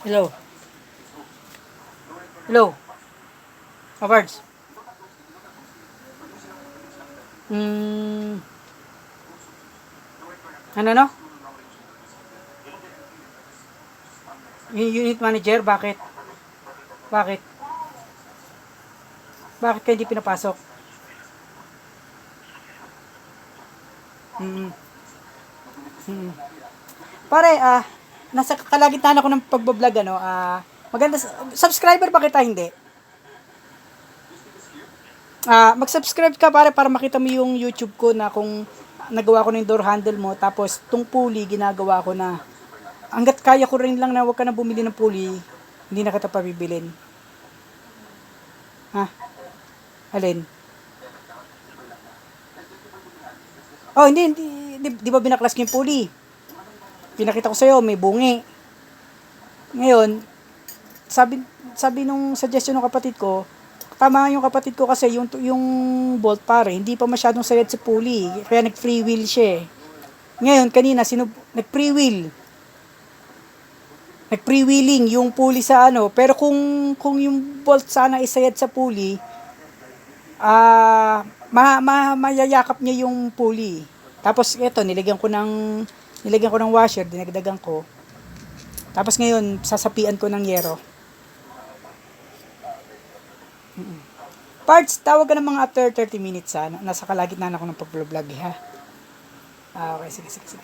Hello. Hello. Awards. Ano no? Unit manager, bakit? Bakit? Bakit kayo hindi pinapasok? Mm. Mm. Pare, nasa kalagitnaan ako ng pagbablog, ano, maganda, subscriber ba kita, hindi? Mag-subscribe ka pare para makita mo yung YouTube ko na kung nagawa ko ng door handle mo, tapos tung pulley ginagawa ko na. Hanggat kaya ko rin lang na wag ka na bumili ng pulley, hindi na kita pabibilin. Ha? Alin? Oh, hindi, di ba binaklas ko yung pulley? Pinakita ko sa'yo, may bungi. Ngayon, sabi, sabi nung suggestion ng kapatid ko, tama yung kapatid ko kasi yung bolt pare, hindi pa masyadong sayad sa pulley. Kaya nag-free wheel siya eh. Ngayon, kanina, nag-free wheel. Nag-freewheeling yung pulley sa ano. Pero kung yung bolt sana isayad sa pulley, mayayakap niya yung pulley. Tapos ito, nilagyan ko ng washer, dinagdagan ko. Tapos ngayon, sasapian ko ng yero. Parts, tawag ka ng mga after 30 minutes ha. Nasa kalagitnaan ako ng pag-vlog ha. Okay, sige.